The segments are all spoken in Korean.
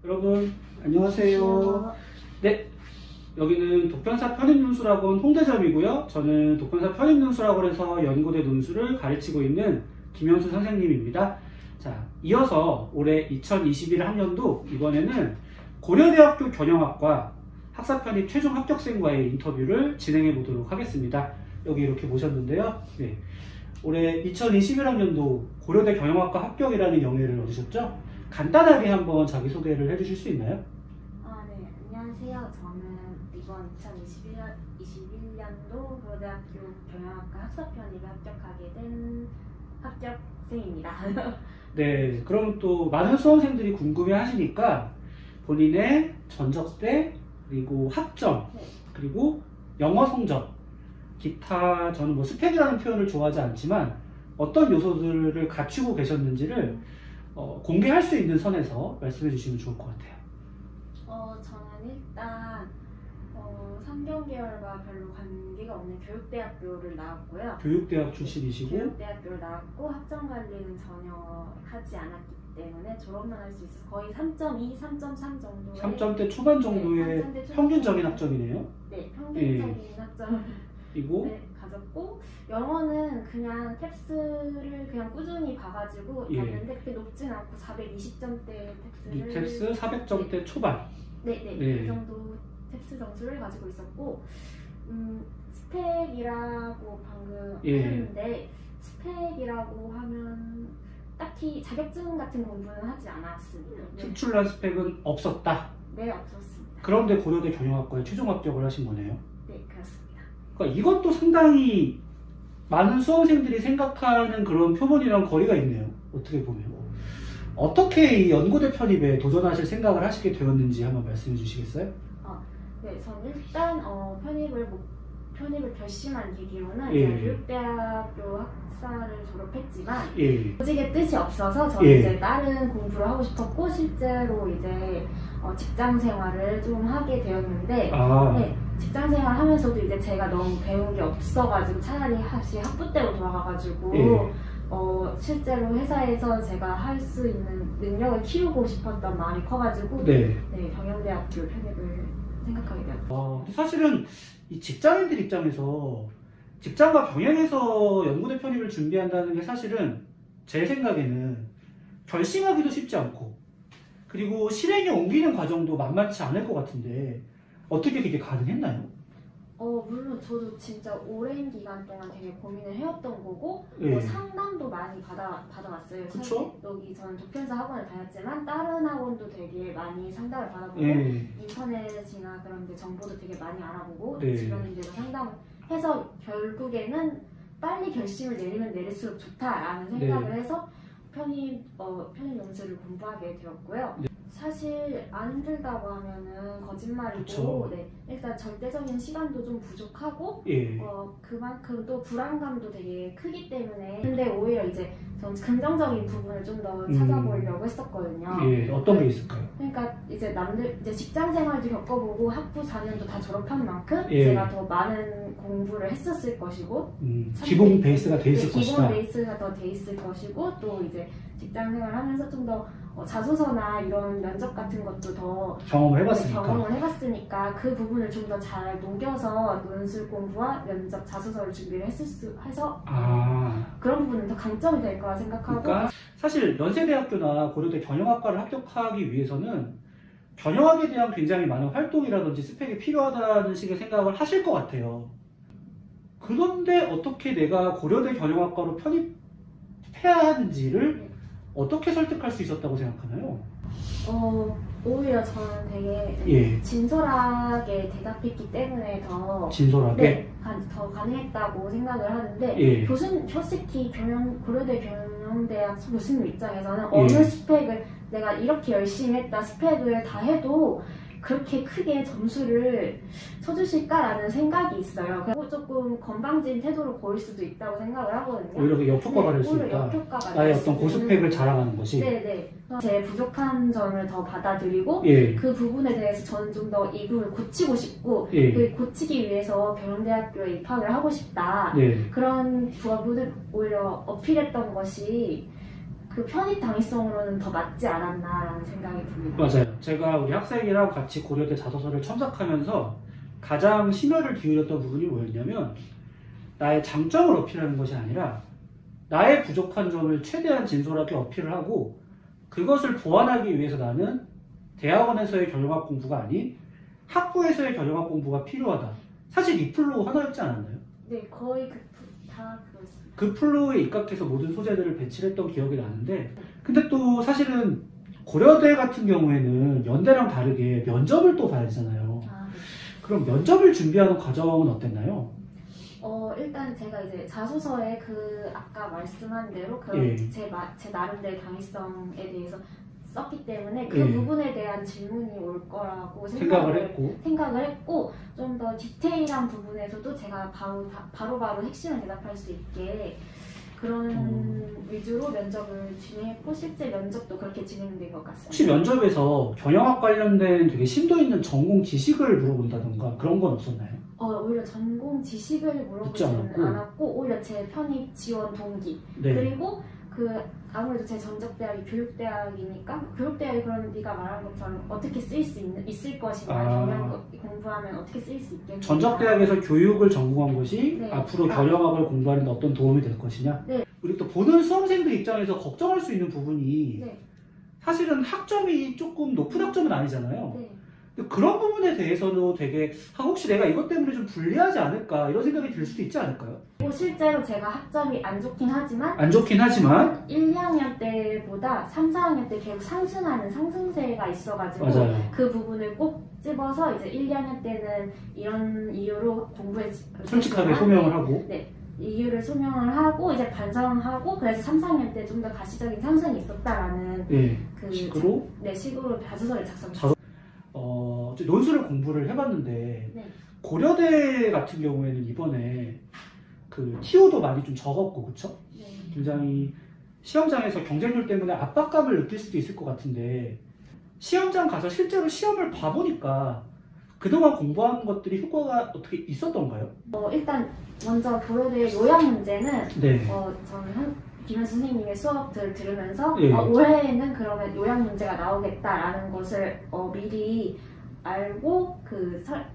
여러분 안녕하세요. 네, 여기는 독변사 편입논술학원 홍대점이고요. 저는 독변사 편입논술학원에서 연고대 논술을 가르치고 있는 김현수 선생님입니다. 자, 이어서 올해 2021 학년도 이번에는 고려대학교 경영학과 학사편입 최종 합격생과의 인터뷰를 진행해 보도록 하겠습니다. 여기 이렇게 모셨는데요. 네, 올해 2021 학년도 고려대 경영학과 합격이라는 영예를 얻으셨죠? 간단하게 한번 자기소개를 해주실 수 있나요? 네. 안녕하세요. 저는 이번 2021년도 고려대학교 경영학과 학사편입에 합격하게 된 합격생입니다. 네, 그럼 또 많은 수험생들이 궁금해 하시니까 본인의 전적대, 그리고 학점, 네. 그리고 영어 성적, 기타, 저는 뭐 스펙이라는 표현을 좋아하지 않지만 어떤 요소들을 갖추고 계셨는지를 공개할 수 있는 선에서 말씀해 주시면 좋을 것 같아요. 저는 일단 상경계열과 별로 관계가 없는 교육대학교를 나왔고요. 교육대학 출신이시고 교육대학교를 나왔고 학점관리는 전혀 하지 않았기 때문에 졸업만 할 수 있어서 거의 3.2, 3.3 정도의 3점대 초반 정도의 네, 평균적인 학점이네요. 네, 평균적인 학점을 이고 가졌고, 영어는 그냥 텍스를 그냥 꾸준히 봐가지고 봤는데 그렇게 높진 않고 420점대 텍스를 텍스 400점대 초반. 네. 그 정도 텍스 점수를 가지고 있었고, 스펙이라고 방금 했는데 스펙이라고 하면 딱히 자격증 같은 공부는 하지 않았습니다. 특출난 스펙은 없었다. 네, 없었습니다. 그런데 고려대 경영학과에 최종 합격을 하신 거네요. 네, 그렇습니다. 그러니까 이것도 상당히 많은 수험생들이 생각하는 그런 표본이랑 거리가 있네요. 어떻게 보면. 어떻게 이 연고대 편입에 도전하실 생각을 하시게 되었는지 한번 말씀해 주시겠어요? 네, 저는 일단 편입을 결심한 계기로는 예. 교육대학교 학사를 졸업했지만 예. 조직의 뜻이 없어서 저는 이제 다른 공부를 하고 싶었고, 실제로 이제 직장 생활을 좀 하게 되었는데 네, 직장 생활 하면서도 이제 제가 너무 배운 게 없어가지고 차라리 다시 학부 때로 돌아가가지고 실제로 회사에서 제가 할 수 있는 능력을 키우고 싶었던 마음이 커가지고 네, 경영대학교 편입을 생각하게 되었죠. 사실은 이 직장인들 입장에서 직장과 병행해서 연고대 편입을 준비한다는 게 사실은 제 생각에는 결심하기도 쉽지 않고, 그리고 실행에 옮기는 과정도 만만치 않을 것 같은데 어떻게 그게 가능했나요? 물론 저도 진짜 오랜 기간 동안 되게 고민을 해왔던 거고, 예. 상담도 많이 받아왔어요. 그쵸? 여기 저는 독편사 학원을 다녔지만 다른 학원도 되게 많이 상담을 받아보고 인터넷이나 그런 데 정보도 되게 많이 알아보고 주변인들과 상담해서 결국에는 빨리 결심을 내리면 내릴수록 좋다라는 생각을 해서 편입 연수를 공부하게 되었고요. 사실 안 들다고 하면은 거짓말이고, 일단 절대적인 시간도 좀 부족하고, 그만큼 또 불안감도 되게 크기 때문에, 근데 오히려 이제 전 긍정적인 부분을 좀 더 찾아보려고 했었거든요. 어떤 게 있을까요? 그러니까 이제 이제 직장 생활도 겪어보고 학부 4년도 다 졸업한 만큼 제가 더 많은 공부를 했었을 것이고, 기본 베이스가 돼 있을 것이다. 기본 베이스가 더 돼 있을 것이고, 또 이제 직장 생활하면서 좀 더 자소서나 이런 면접 같은 것도 더 경험을 해봤으니까 그 부분을 좀 더 잘 녹여서 논술 공부와 면접 자소서를 준비를 해서 그런 부분은 더 강점이 될 거라 생각하고, 그러니까 사실 연세대학교나 고려대 경영학과를 합격하기 위해서는 경영학에 대한 굉장히 많은 활동이라든지 스펙이 필요하다는 식의 생각을 하실 것 같아요. 그런데 어떻게 내가 고려대 경영학과로 편입해야 하는지를 어떻게 설득할 수 있었다고 생각하나요? 오히려 저는 되게 진솔하게 대답했기 때문에 더 가능했다고 생각을 하는데, 솔직히 고려대 경영대학 교수님 입장에서는 어느 스펙을 내가 이렇게 열심히 했다 스펙을 다 해도 그렇게 크게 점수를 쳐주실까라는 생각이 있어요. 그래서 조금 건방진 태도를 보일 수도 있다고 생각을 하거든요. 오히려 역효과가 될 수 있다. 나의 어떤 고스펙을 자랑하는 것이. 제 부족한 점을 더 받아들이고 그 부분에 대해서 저는 좀 더 이 부분을 고치고 싶고, 그 고치기 위해서 경영대학교에 입학을 하고 싶다. 그런 부분을 오히려 어필했던 것이 그 편입 당위성으로는 더 맞지 않았나라는 생각이 듭니다. 맞아요. 제가 우리 학생이랑 같이 고려대 자소서를 첨삭하면서 가장 심혈을 기울였던 부분이 뭐였냐면 나의 장점을 어필하는 것이 아니라 나의 부족한 점을 최대한 진솔하게 어필을 하고 그것을 보완하기 위해서 나는 대학원에서의 결과학 공부가 아닌 학부에서의 결과학 공부가 필요하다. 사실 이 플로우 하나였지 않았나요? 네, 거의 다 그렇습니다. 그 플로우에 입각해서 모든 소재들을 배치를 했던 기억이 나는데 근데 또 사실은 고려대 같은 경우에는 연대랑 다르게 면접을 또 봐야 되잖아요. 아, 네. 그럼 면접을 준비하는 과정은 어땠나요? 일단 제가 이제 자소서에 그 아까 말씀한 대로 예. 제 나름대로 당위성에 대해서 썼기 때문에 그 예. 부분에 대한 질문이 올 거라고 생각을 했고 좀 더 디테일한 부분에서도 제가 바로 핵심을 대답할 수 있게 그런 위주로 면접을 진행했고 실제 면접도 그렇게 진행된 것 같습니다. 혹시 면접에서 경영학 관련된 되게 심도 있는 전공 지식을 물어본다던가 그런 건 없었나요? 오히려 전공 지식을 물어보지는 않았고 오히려 제 편입 지원 동기 네. 그리고 아무래도 제 전적대학이 교육대학이니까 교육대학이 그런 네가 말한 것처럼 어떻게 쓰일 수 있을 것이냐 경영 공부하면 어떻게 쓰일 수 있겠냐 전적대학에서 교육을 전공한 것이 네. 앞으로 경영학을 공부하는 데 어떤 도움이 될 것이냐 네. 우리 또 보는 수험생들 입장에서 걱정할 수 있는 부분이 네. 사실은 학점이 조금 높은 학점은 아니잖아요. 네. 근데 그런 부분에 대해서는 되게 혹시 내가 이것 때문에 좀 불리하지 않을까 이런 생각이 들 수도 있지 않을까요? 실제로 제가 학점이 안 좋긴 하지만 1, 2학년 때보다 3, 4학년 때 계속 상승하는 상승세가 있어가지고 맞아요. 그 부분을 꼭 집어서 이제 1, 2학년 때는 이런 이유로 솔직하게 소명을 하고 이유를 소명을 하고 이제 반성하고 그래서 3, 4학년 때 좀 더 가시적인 상승이 있었다라는 식으로 자소서를 작성했어요. 논술을 공부를 해봤는데 네. 고려대 같은 경우에는 이번에 그 TO도 많이 좀 적었고 그쵸? 네. 굉장히 시험장에서 경쟁률 때문에 압박감을 느낄 수도 있을 것 같은데 시험장 가서 실제로 시험을 봐보니까 그동안 공부한 것들이 효과가 어떻게 있었던가요? 일단 먼저 고려대 요약 문제는 네. 저는 김현수 선생님의 수업들을 들으면서 예. 올해에는 그러면 요약 문제가 나오겠다라는 것을 미리 알고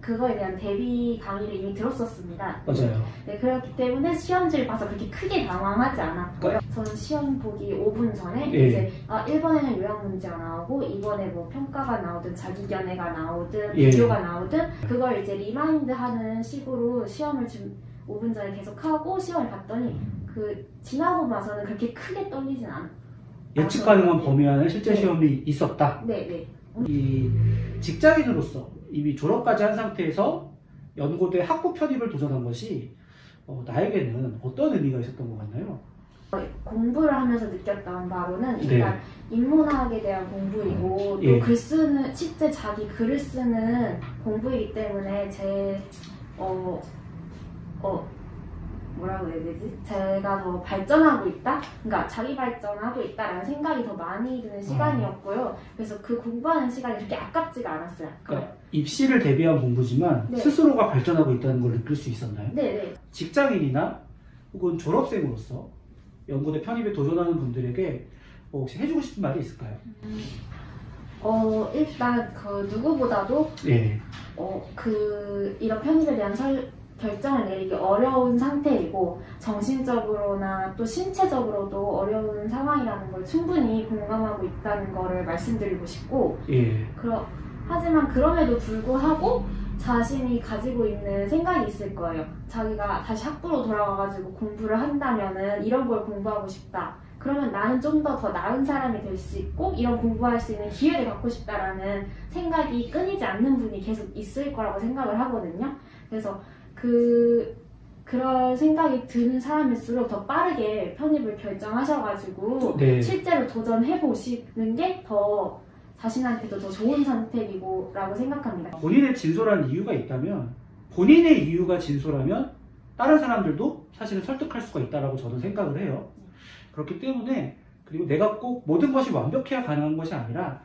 그거에 대한 대비 강의를 이미 들었었습니다. 맞아요. 네, 그렇기 때문에 시험지를 봐서 그렇게 크게 당황하지 않았고요. 저는 시험 보기 5분 전에 예. 이제 1번에는 요약 문제가 나오고 2번에 뭐 평가가 나오든 자기견해가 나오든 예. 비교가 나오든 그걸 이제 리마인드하는 식으로 시험을 5분 전에 계속 하고 시험을 봤더니 지나고 나서는 그렇게 크게 떨리진 않아요. 예측 가능한 범위 안에 실제 시험이 있었다. 네. 이 직장인으로서 이미 졸업까지 한 상태에서 연고대 학부 편입을 도전한 것이 나에게는 어떤 의미가 있었던 것 같나요? 공부를 하면서 느꼈던 바로는 일단 인문학에 대한 공부이고 또 글 쓰는 실제 자기 글을 쓰는 공부이기 때문에 뭐라고 해야 되지? 제가 더 발전하고 있다? 그러니까 자기 발전하고 있다라는 생각이 더 많이 드는 시간이었고요. 그래서 그 공부하는 시간이 그렇게 아깝지가 않았어요. 그러니까 입시를 대비한 공부지만 스스로가 발전하고 있다는 걸 느낄 수 있었나요? 네. 직장인이나 혹은 졸업생으로서 연고대 편입에 도전하는 분들에게 혹시 해주고 싶은 말이 있을까요? 일단 누구보다도 이런 편입에 대한 결정을 내리기 어려운 상태이고 정신적으로나 또 신체적으로도 어려운 상황이라는 걸 충분히 공감하고 있다는 거를 말씀드리고 싶고 하지만 그럼에도 불구하고 자신이 가지고 있는 생각이 있을 거예요. 자기가 다시 학부로 돌아가가지고 공부를 한다면은 이런 걸 공부하고 싶다. 그러면 나는 좀 더 나은 사람이 될 수 있고 이런 공부할 수 있는 기회를 갖고 싶다라는 생각이 끊이지 않는 분이 계속 있을 거라고 생각을 하거든요. 그래서 그럴 생각이 드는 사람일수록 더 빠르게 편입을 결정하셔가지고 실제로 도전해 보시는 게 더 자신한테도 더 좋은 선택이고 라고 생각합니다. 본인의 진솔한 이유가 있다면 본인의 이유가 진솔하면 다른 사람들도 사실은 설득할 수가 있다고 저는 생각을 해요. 그렇기 때문에 그리고 내가 꼭 모든 것이 완벽해야 가능한 것이 아니라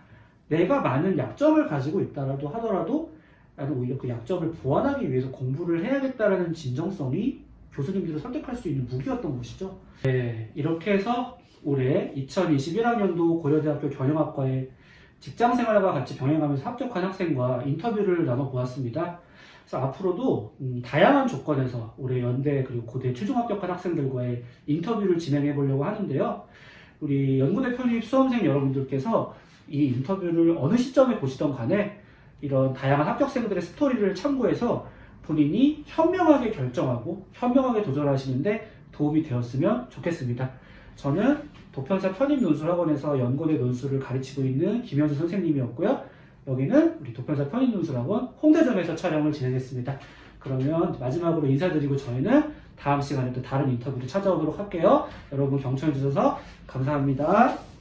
내가 많은 약점을 가지고 있다라도 하더라도 나는 오히려 그 약점을 보완하기 위해서 공부를 해야겠다라는 진정성이 교수님들을 설득할 수 있는 무기였던 것이죠. 이렇게 해서 올해 2021학년도 고려대학교 경영학과에 직장생활과 같이 병행하면서 합격한 학생과 인터뷰를 나눠보았습니다. 그래서 앞으로도 다양한 조건에서 올해 연대 그리고 고대 최종 합격한 학생들과의 인터뷰를 진행해 보려고 하는데요. 우리 연구대 편입 수험생 여러분들께서 이 인터뷰를 어느 시점에 보시던 간에 이런 다양한 합격생들의 스토리를 참고해서 본인이 현명하게 결정하고 현명하게 도전하시는데 도움이 되었으면 좋겠습니다. 저는 도편사 편입논술학원에서 연고대 논술을 가르치고 있는 김현수 선생님이었고요. 여기는 우리 도편사 편입논술학원 홍대점에서 촬영을 진행했습니다. 그러면 마지막으로 인사드리고 저희는 다음 시간에 또 다른 인터뷰로 찾아오도록 할게요. 여러분 경청해 주셔서 감사합니다.